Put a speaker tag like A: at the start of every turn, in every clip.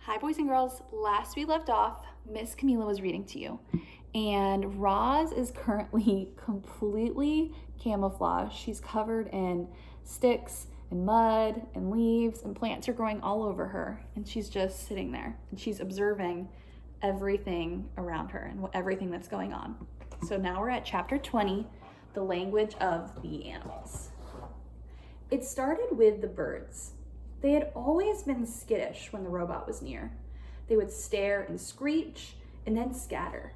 A: Hi, boys and girls. Last we left off, Miss Camila was reading to you, and Roz is currently completely camouflaged. She's covered in sticks and mud and leaves, and plants are growing all over her, and she's just sitting there, and she's observing everything around her and everything that's going on. So now we're at chapter 20, the language of the animals. It started with the birds. They had always been skittish when the robot was near. They would stare and screech and then scatter.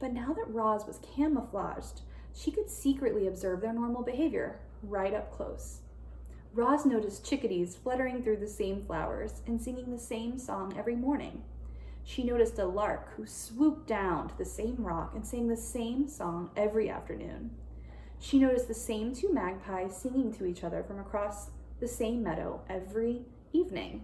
A: But now that Roz was camouflaged, she could secretly observe their normal behavior right up close. Roz noticed chickadees fluttering through the same flowers and singing the same song every morning. She noticed a lark who swooped down to the same rock and sang the same song every afternoon. She noticed the same two magpies singing to each other from across the same meadow every evening.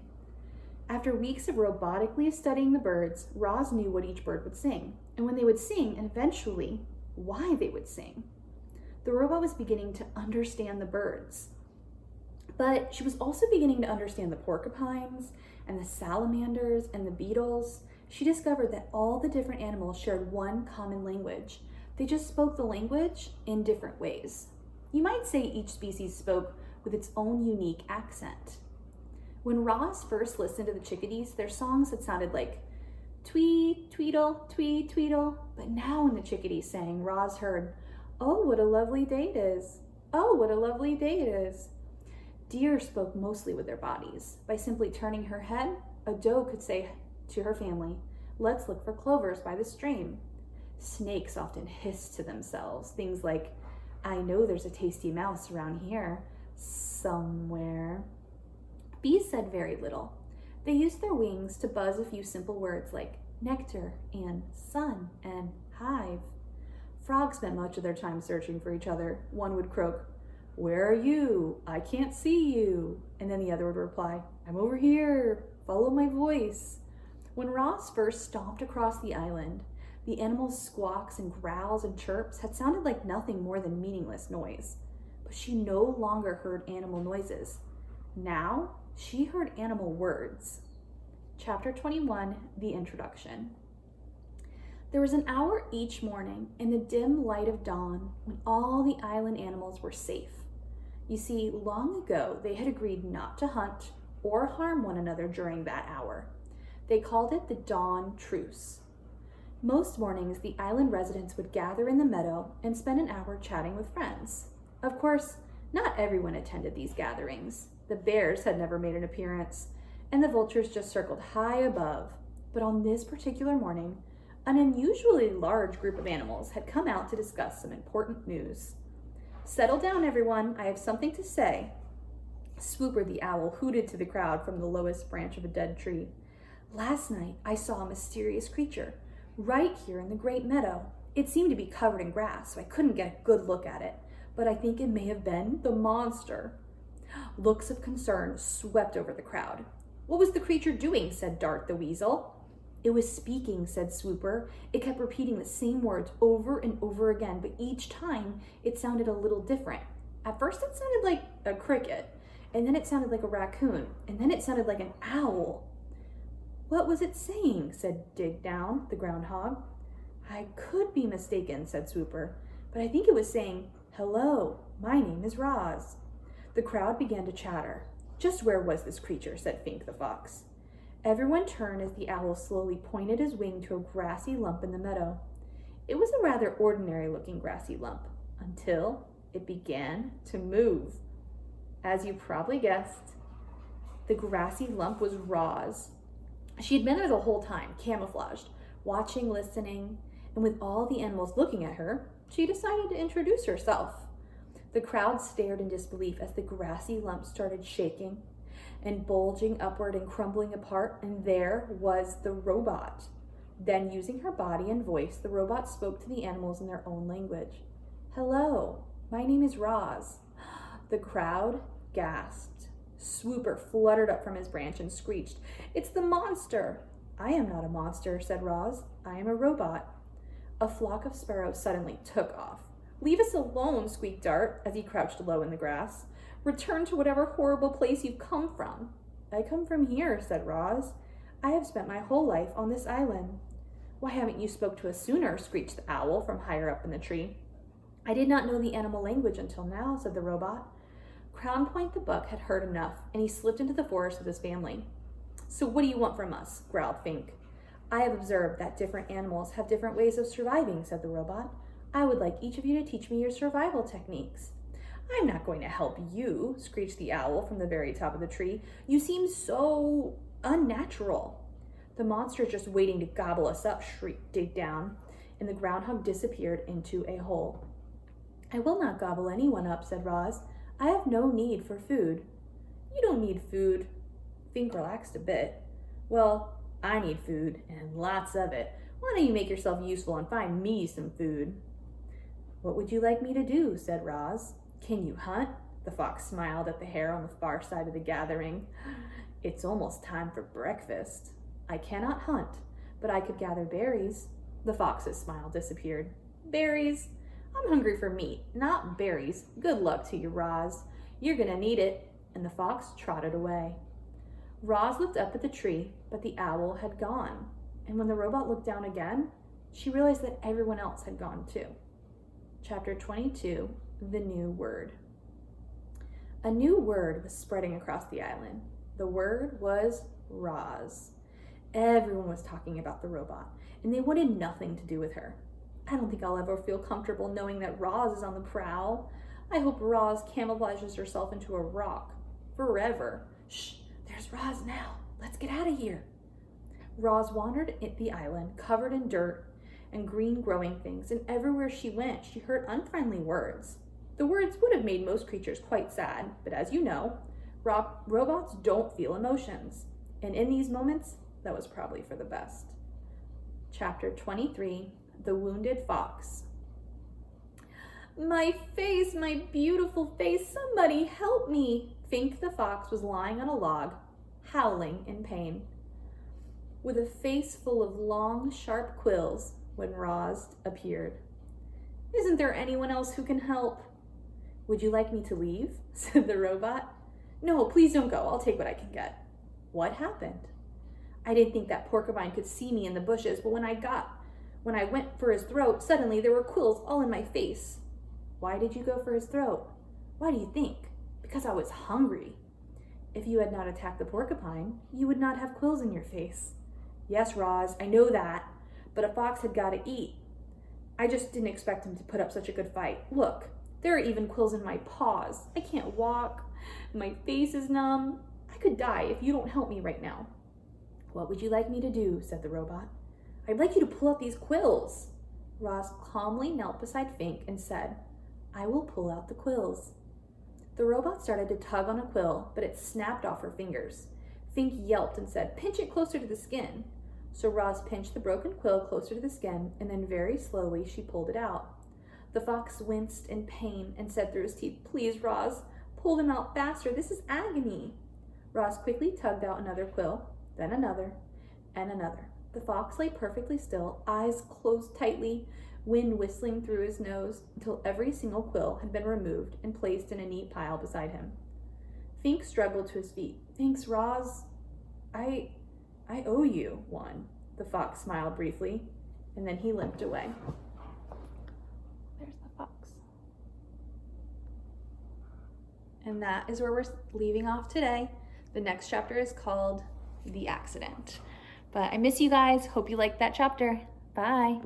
A: After weeks of robotically studying the birds, Roz knew what each bird would sing, and when they would sing, and eventually why they would sing. The robot was beginning to understand the birds, but she was also beginning to understand the porcupines and the salamanders and the beetles. She discovered that all the different animals shared one common language. They just spoke the language in different ways. You might say each species spoke with its own unique accent. When Roz first listened to the chickadees, their songs had sounded like tweet, tweedle, tweet, tweedle. But now when the chickadees sang, Roz heard, "Oh, what a lovely day it is. Oh, what a lovely day it is." Deer spoke mostly with their bodies. By simply turning her head, a doe could say to her family, "Let's look for clovers by the stream." Snakes often hissed to themselves, things like, "I know there's a tasty mouse around here somewhere." Bees said very little. They used their wings to buzz a few simple words like nectar and sun and hive. Frogs spent much of their time searching for each other. One would croak, "Where are you? I can't see you." And then the other would reply, "I'm over here. Follow my voice." When Roz first stomped across the island, the animals' squawks and growls and chirps had sounded like nothing more than meaningless noise. But she no longer heard animal noises. Now she heard animal words. Chapter 21, the introduction. There was an hour each morning in the dim light of dawn when all the island animals were safe. You see, long ago they had agreed not to hunt or harm one another during that hour. They called it the dawn truce. Most mornings, the island residents would gather in the meadow and spend an hour chatting with friends. Of course, not everyone attended these gatherings. The bears had never made an appearance, and the vultures just circled high above. But on this particular morning, an unusually large group of animals had come out to discuss some important news. "Settle down, everyone. I have something to say." Swooper the owl hooted to the crowd from the lowest branch of a dead tree. "Last night, I saw a mysterious creature right here in the great meadow. It seemed to be covered in grass, so I couldn't get a good look at it, but I think it may have been the monster." Looks of concern swept over the crowd. "What was the creature doing?" said Dart the weasel. "It was speaking," said Swooper. "It kept repeating the same words over and over again, but each time it sounded a little different. At first it sounded like a cricket, and then it sounded like a raccoon, and then it sounded like an owl." "What was it saying?" said Dig Down, the groundhog. "I could be mistaken," said Swooper, "but I think it was saying, 'Hello, my name is Roz.'" The crowd began to chatter. "Just where was this creature?" said Fink the fox. Everyone turned as the owl slowly pointed his wing to a grassy lump in the meadow. It was a rather ordinary-looking grassy lump, until it began to move. As you probably guessed, the grassy lump was Roz. She had been there the whole time, camouflaged, watching, listening, and with all the animals looking at her, she decided to introduce herself. The crowd stared in disbelief as the grassy lump started shaking and bulging upward and crumbling apart, and there was the robot. Then, using her body and voice, the robot spoke to the animals in their own language. "Hello, my name is Roz." The crowd gasped. Swooper fluttered up from his branch and screeched, "It's the monster!" "I am not a monster," said Roz. "I am a robot." A flock of sparrows suddenly took off. "Leave us alone," squeaked Dart as he crouched low in the grass. "Return to whatever horrible place you've come from." "I come from here," said Roz. I have spent my whole life on this island." "Why haven't you spoke to us sooner?" screeched the owl from higher up in the tree. "I did not know the animal language until now," said the robot. Crown Point the buck had heard enough, and he slipped into the forest with his family. "So what do you want from us?" growled Fink. "I have observed that different animals have different ways of surviving," said the robot. "I would like each of you to teach me your survival techniques." "I'm not going to help you," screeched the owl from the very top of the tree. "You seem so unnatural." "The monster is just waiting to gobble us up," shrieked Dig Down, and the groundhog disappeared into a hole. "I will not gobble anyone up," said Roz. "I have no need for food." "You don't need food." Fink relaxed a bit. "Well, I need food, and lots of it. Why don't you make yourself useful and find me some food?" "What would you like me to do?" said Roz. "Can you hunt?" The fox smiled at the hare on the far side of the gathering. "It's almost time for breakfast." "I cannot hunt, but I could gather berries." The fox's smile disappeared. "Berries? I'm hungry for meat, not berries. Good luck to you, Roz. You're gonna need it." And the fox trotted away. Roz looked up at the tree, but the owl had gone. And when the robot looked down again, she realized that everyone else had gone too. Chapter 22, The New Word. A new word was spreading across the island. The word was Roz. Everyone was talking about the robot, and they wanted nothing to do with her. "I don't think I'll ever feel comfortable knowing that Roz is on the prowl. I hope Roz camouflages herself into a rock. Forever. Shh, there's Roz now. Let's get out of here." Roz wandered the island, covered in dirt and green growing things, and everywhere she went, she heard unfriendly words. The words would have made most creatures quite sad, but as you know, robots don't feel emotions. And in these moments, that was probably for the best. Chapter 23, The Wounded Fox. "My face, my beautiful face, somebody help me!" Fink the fox was lying on a log, howling in pain, with a face full of long, sharp quills when Roz appeared. "Isn't there anyone else who can help?" "Would you like me to leave?" said the robot. "No, please don't go. I'll take what I can get." "What happened?" "I didn't think that porcupine could see me in the bushes, but when I went for his throat, suddenly there were quills all in my face." "Why did you go for his throat?" "Why do you think?" "Because I was hungry." "If you had not attacked the porcupine, you would not have quills in your face." "Yes, Roz, I know that, but a fox had got to eat. I just didn't expect him to put up such a good fight. Look, there are even quills in my paws. I can't walk. My face is numb. I could die if you don't help me right now." "What would you like me to do?" said the robot. "I'd like you to pull out these quills." Roz calmly knelt beside Fink and said, "I will pull out the quills." The robot started to tug on a quill, but it snapped off her fingers. Fink yelped and said, "Pinch it closer to the skin." So Roz pinched the broken quill closer to the skin, and then very slowly she pulled it out. The fox winced in pain and said through his teeth, "Please, Roz, pull them out faster. This is agony." Roz quickly tugged out another quill, then another, and another. The fox lay perfectly still, eyes closed tightly, wind whistling through his nose, until every single quill had been removed and placed in a neat pile beside him. Fink struggled to his feet. "Thanks, Roz. I owe you one." The fox smiled briefly, and then he limped away. There's the fox. And that is where we're leaving off today. The next chapter is called The Accident. But I miss you guys. Hope you liked that chapter. Bye.